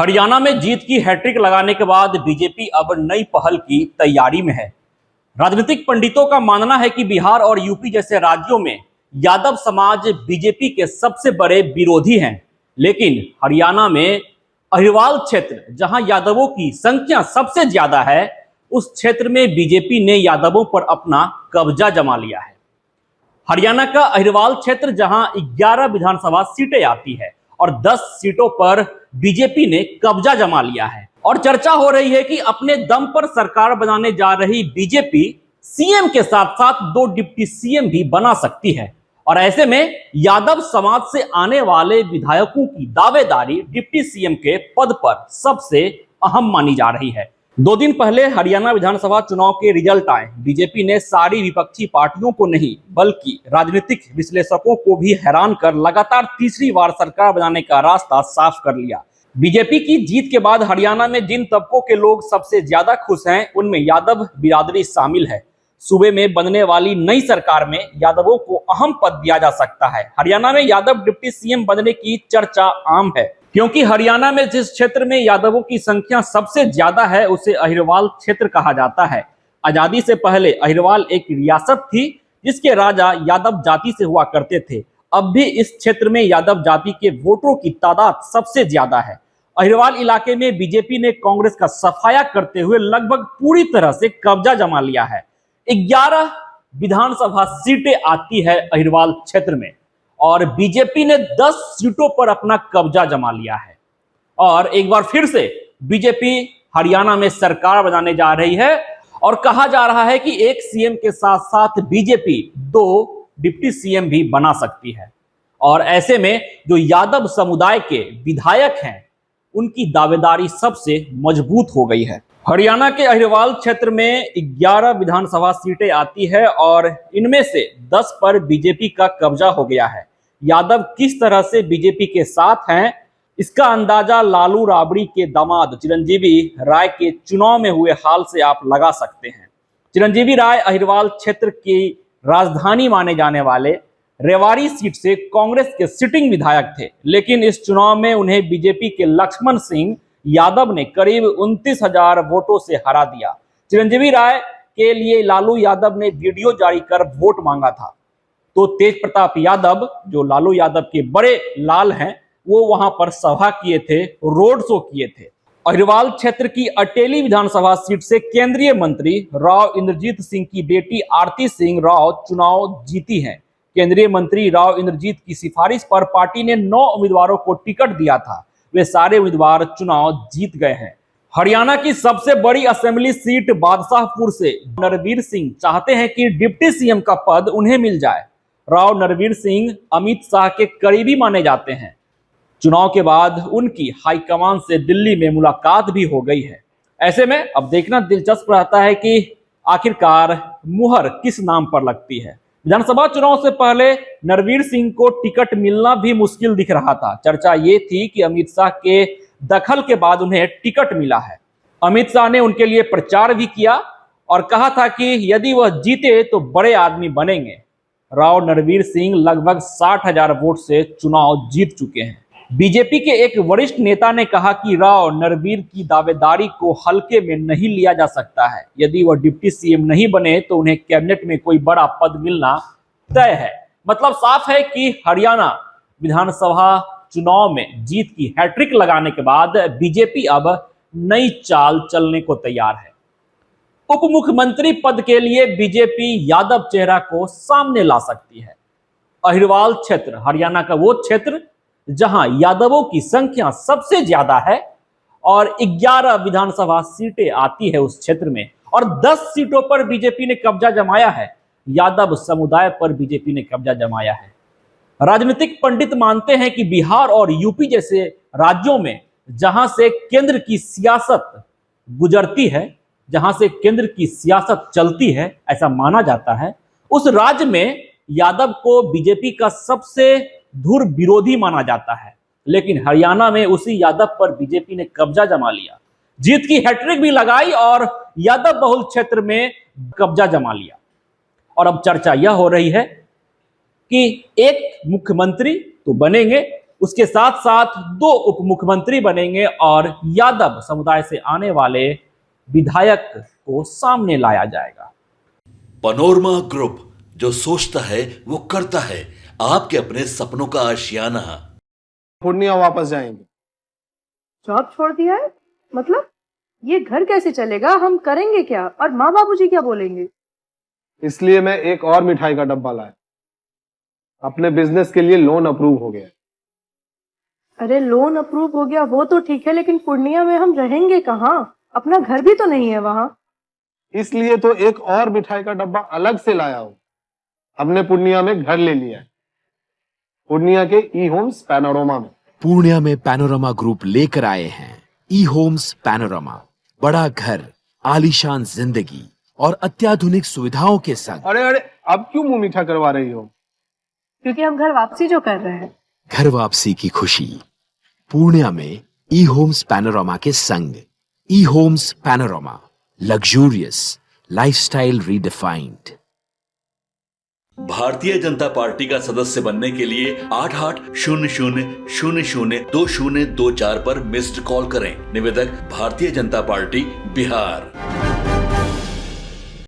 हरियाणा में जीत की हैट्रिक लगाने के बाद बीजेपी अब नई पहल की तैयारी में है। राजनीतिक पंडितों का मानना है कि बिहार और यूपी जैसे राज्यों में यादव समाज बीजेपी के सबसे बड़े विरोधी हैं, लेकिन हरियाणा में अहिरवाल क्षेत्र, जहां यादवों की संख्या सबसे ज्यादा है, उस क्षेत्र में बीजेपी ने यादवों पर अपना कब्जा जमा लिया है। हरियाणा का अहिरवाल क्षेत्र, जहां 11 विधानसभा सीटें आती है और 10 सीटों पर बीजेपी ने कब्जा जमा लिया है और चर्चा हो रही है कि अपने दम पर सरकार बनाने जा रही बीजेपी सीएम के साथ साथ 2 डिप्टी सीएम भी बना सकती है। और ऐसे में यादव समाज से आने वाले विधायकों की दावेदारी डिप्टी सीएम के पद पर सबसे अहम मानी जा रही है। 2 दिन पहले हरियाणा विधानसभा चुनाव के रिजल्ट आए। बीजेपी ने सारी विपक्षी पार्टियों को नहीं बल्कि राजनीतिक विश्लेषकों को भी हैरान कर लगातार तीसरी बार सरकार बनाने का रास्ता साफ कर लिया। बीजेपी की जीत के बाद हरियाणा में जिन तबकों के लोग सबसे ज्यादा खुश हैं, उनमें यादव बिरादरी शामिल है। सूबे में बनने वाली नई सरकार में यादवों को अहम पद दिया जा सकता है। हरियाणा में यादव डिप्टी सीएम बनने की चर्चा आम है, क्योंकि हरियाणा में जिस क्षेत्र में यादवों की संख्या सबसे ज्यादा है उसे अहिरवाल क्षेत्र कहा जाता है। आजादी से पहले अहिरवाल एक रियासत थी जिसके राजा यादव जाति से हुआ करते थे। अब भी इस क्षेत्र में यादव जाति के वोटरों की तादाद सबसे ज्यादा है। अहिरवाल इलाके में बीजेपी ने कांग्रेस का सफाया करते हुए लगभग पूरी तरह से कब्जा जमा लिया है। 11 विधानसभा सीटें आती है अहिरवाल क्षेत्र में और बीजेपी ने 10 सीटों पर अपना कब्जा जमा लिया है। और एक बार फिर से बीजेपी हरियाणा में सरकार बनाने जा रही है और कहा जा रहा है कि एक सीएम के साथ साथ बीजेपी 2 डिप्टी सीएम भी बना सकती है। और ऐसे में जो यादव समुदाय के विधायक हैं, उनकी दावेदारी सबसे मजबूत हो गई है। हरियाणा के अहिरवाल क्षेत्र में 11 विधानसभा सीटें आती है और इनमें से 10 पर बीजेपी का कब्जा हो गया है। यादव किस तरह से बीजेपी के साथ हैं, इसका अंदाजा लालू राबड़ी के दामाद चिरंजीवी राय के चुनाव में हुए हाल से आप लगा सकते हैं। चिरंजीवी राय अहिरवाल क्षेत्र की राजधानी माने जाने वाले रेवाड़ी सीट से कांग्रेस के सिटिंग विधायक थे, लेकिन इस चुनाव में उन्हें बीजेपी के लक्ष्मण सिंह यादव ने करीब 29,000 वोटों से हरा दिया। चिरंजीवी राय के लिए लालू यादव ने वीडियो जारी कर वोट मांगा था, तो तेज प्रताप यादव, जो लालू यादव के बड़े लाल हैं, वो वहां पर सभा किए थे, रोड शो किए थे। अहिरवाल क्षेत्र की अटेली विधानसभा सीट से केंद्रीय मंत्री राव इंद्रजीत सिंह की बेटी आरती सिंह राव चुनाव जीती हैं। केंद्रीय मंत्री राव इंद्रजीत की सिफारिश पर पार्टी ने 9 उम्मीदवारों को टिकट दिया था। वे सारे उम्मीदवार चुनाव जीत गए हैं। हरियाणा की सबसे बड़ी असेंबली सीट बादशाहपुर से नरवीर सिंह चाहते हैं कि डिप्टी सीएम का पद उन्हें मिल जाए। राव नरवीर सिंह अमित शाह के करीबी माने जाते हैं। चुनाव के बाद उनकी हाईकमान से दिल्ली में मुलाकात भी हो गई है। ऐसे में अब देखना दिलचस्प रहता है कि आखिरकार मुहर किस नाम पर लगती है। विधानसभा चुनाव से पहले नरवीर सिंह को टिकट मिलना भी मुश्किल दिख रहा था। चर्चा ये थी कि अमित शाह के दखल के बाद उन्हें टिकट मिला है। अमित शाह ने उनके लिए प्रचार भी किया और कहा था कि यदि वह जीते तो बड़े आदमी बनेंगे। राव नरवीर सिंह लगभग 60,000 वोट से चुनाव जीत चुके हैं। बीजेपी के एक वरिष्ठ नेता ने कहा कि राव नरवीर की दावेदारी को हल्के में नहीं लिया जा सकता है। यदि वह डिप्टी सीएम नहीं बने तो उन्हें कैबिनेट में कोई बड़ा पद मिलना तय है। मतलब साफ है कि हरियाणा विधानसभा चुनाव में जीत की हैट्रिक लगाने के बाद बीजेपी अब नई चाल चलने को तैयार है। उप मुख्यमंत्री पद के लिए बीजेपी यादव चेहरा को सामने ला सकती है। अहिरवाल क्षेत्र हरियाणा का वो क्षेत्र जहां यादवों की संख्या सबसे ज्यादा है और 11 विधानसभा सीटें आती है उस क्षेत्र में और 10 सीटों पर बीजेपी ने कब्जा जमाया है। यादव समुदाय पर बीजेपी ने कब्जा जमाया है। राजनीतिक पंडित मानते हैं कि बिहार और यूपी जैसे राज्यों में जहां से केंद्र की सियासत गुजरती है, जहां से केंद्र की सियासत चलती है, ऐसा माना जाता है, उस राज्य में यादव को बीजेपी का सबसे धुर विरोधी माना जाता है। लेकिन हरियाणा में उसी यादव पर बीजेपी ने कब्जा जमा लिया, जीत की हैट्रिक भी लगाई और यादव बहुल क्षेत्र में कब्जा जमा लिया। और अब चर्चा यह हो रही है कि एक मुख्यमंत्री तो बनेंगे, उसके साथ साथ 2 उप मुख्यमंत्री बनेंगे और यादव समुदाय से आने वाले विधायक को सामने लाया जाएगा। पनोरमा ग्रुप, जो सोचता है वो करता है। आपके अपने सपनों का आशियाना। पूर्णिया वापस जाएंगे। जॉब छोड़ दिया है? मतलब ये घर कैसे चलेगा? हम करेंगे क्या? और माँ बाबूजी क्या बोलेंगे? इसलिए मैं एक और मिठाई का डब्बा लाया। अपने बिजनेस के लिए लोन अप्रूव हो गया। अरे लोन अप्रूव हो गया वो तो ठीक है, लेकिन पूर्णिया में हम रहेंगे कहाँ? अपना घर भी तो नहीं है वहां। इसलिए तो एक और मिठाई का डब्बा अलग से लाया हूं। हमने पूर्णिया में घर ले लिया है, पूर्णिया के ई होम्स पैनोरमा में। पूर्णिया में पैनोरमा ग्रुप लेकर आए हैं ई होम्स पैनोरमा। बड़ा घर, आलीशान जिंदगी और अत्याधुनिक सुविधाओं के संग। अरे अरे, अब क्यों मुंह मीठा करवा रही हो? क्योंकि हम घर वापसी जो कर रहे हैं। घर वापसी की खुशी पूर्णिया में ई होम्स पैनोरमा के संग। ई homes panorama, luxurious lifestyle redefined. Bharatiya Janata party का सदस्य बनने के लिए 8800002024 पर मिस्ड कॉल करें। निवेदक, भारतीय जनता पार्टी, बिहार।